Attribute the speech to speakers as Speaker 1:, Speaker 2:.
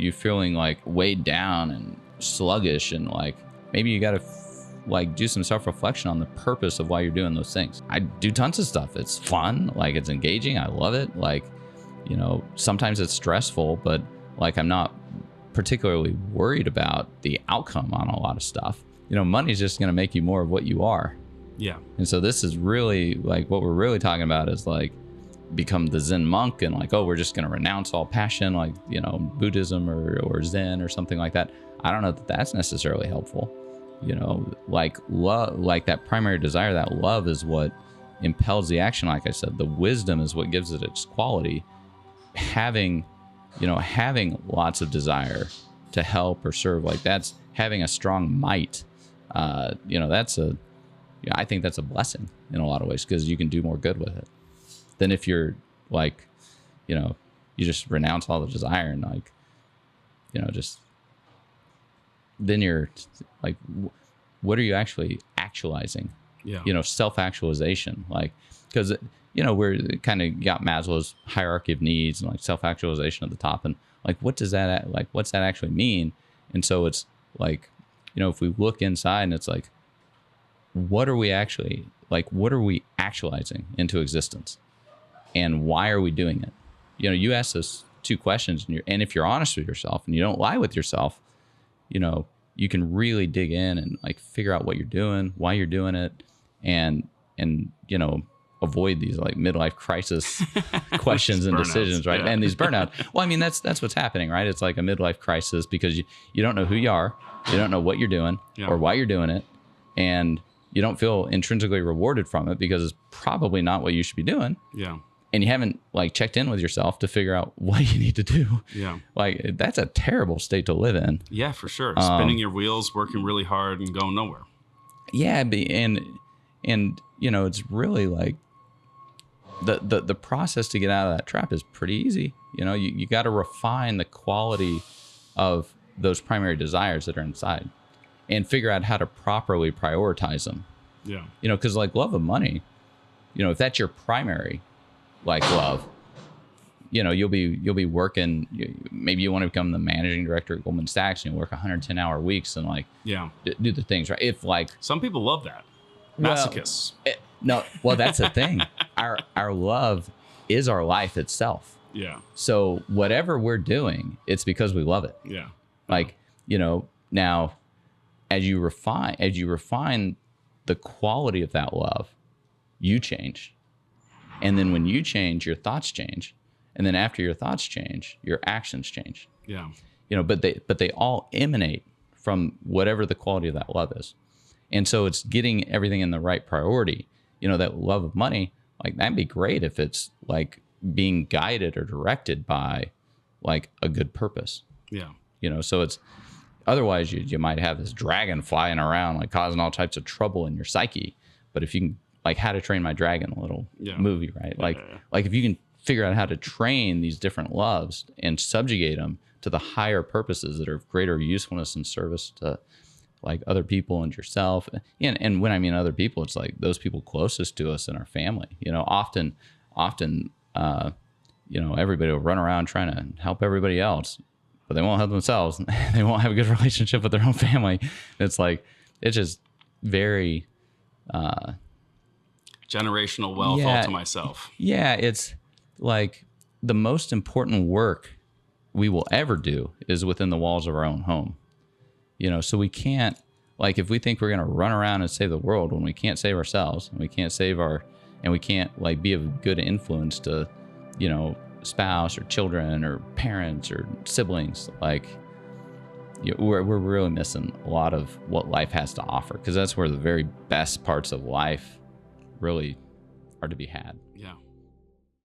Speaker 1: you feeling like weighed down and sluggish, and like maybe you got to like do some self-reflection on the purpose of why you're doing those things. I do tons of stuff. It's fun, like it's engaging. I love it. Like, you know, sometimes it's stressful, but like I'm not particularly worried about the outcome on a lot of stuff. You know, money's just going to make you more of what you are.
Speaker 2: Yeah.
Speaker 1: And so this is really like what we're really talking about is like become the Zen monk and like, oh, we're just going to renounce all passion, like, you know, Buddhism or Zen or something like that. I don't know that that's necessarily helpful. You know, like love, like that primary desire, that love is what impels the action. Like I said, the wisdom is what gives it its quality. Having lots of desire to help or serve, like that's having a strong might. You know, I think that's a blessing in a lot of ways, because you can do more good with it than if you're like, you know, you just renounce all the desire and like, you know, just then you're like, what are you actually actualizing?
Speaker 2: Yeah.
Speaker 1: You know, self-actualization, like, because, you know, we're kind of got Maslow's hierarchy of needs and like self-actualization at the top. And like, what's that actually mean? And so it's like, you know, if we look inside and it's like, what are we actualizing into existence? And why are we doing it? You know, you ask those two questions and if you're honest with yourself and you don't lie with yourself, you know, you can really dig in and like figure out what you're doing, why you're doing it, and you know, avoid these like midlife crisis questions and decisions, right? Yeah. And these burnout. Well, I mean, that's what's happening, right? It's like a midlife crisis because you don't know who you are, you don't know what you're doing or why you're doing it, and you don't feel intrinsically rewarded from it because it's probably not what you should be doing.
Speaker 2: Yeah.
Speaker 1: And you haven't like checked in with yourself to figure out what you need to do. Yeah. Like that's a terrible state to live in.
Speaker 2: Yeah, for sure. Spinning your wheels, working really hard and going nowhere.
Speaker 1: Yeah. And you know, it's really like the process to get out of that trap is pretty easy. You know, you got to refine the quality of those primary desires that are inside and figure out how to properly prioritize them. Yeah. You know, because like love of money, you know, if that's your primary like love, you know, you'll be working, maybe you want to become the managing director at Goldman Sachs and you work 110-hour weeks and like do the things, right? If like
Speaker 2: some people love that. Masochists.
Speaker 1: Well, that's the thing. Our love is our life itself.
Speaker 2: Yeah.
Speaker 1: So whatever we're doing, it's because we love it.
Speaker 2: Yeah.
Speaker 1: Like, you know, now as you refine the quality of that love, you change. And then when you change, your thoughts change. And then after your thoughts change, your actions change.
Speaker 2: Yeah.
Speaker 1: You know, but they all emanate from whatever the quality of that love is. And so it's getting everything in the right priority. You know, that love of money, like that'd be great if it's like being guided or directed by like a good purpose.
Speaker 2: Yeah.
Speaker 1: You know, so it's otherwise you might have this dragon flying around, like causing all types of trouble in your psyche. But if you can, like How to Train My Dragon, a little movie, right? Like if you can figure out how to train these different loves and subjugate them to the higher purposes that are of greater usefulness and service to like other people and yourself. And when I mean other people, it's like those people closest to us in our family. You know, often, you know, everybody will run around trying to help everybody else, but they won't help themselves. They won't have a good relationship with their own family. It's like, it's just very,
Speaker 2: generational wealth all to myself.
Speaker 1: Yeah. It's like the most important work we will ever do is within the walls of our own home. You know, so we can't, like, if we think we're going to run around and save the world when we can't save ourselves and we can't like be a good influence to, you know, spouse or children or parents or siblings, like we're really missing a lot of what life has to offer, because that's where the very best parts of life really are to be had.
Speaker 2: Yeah.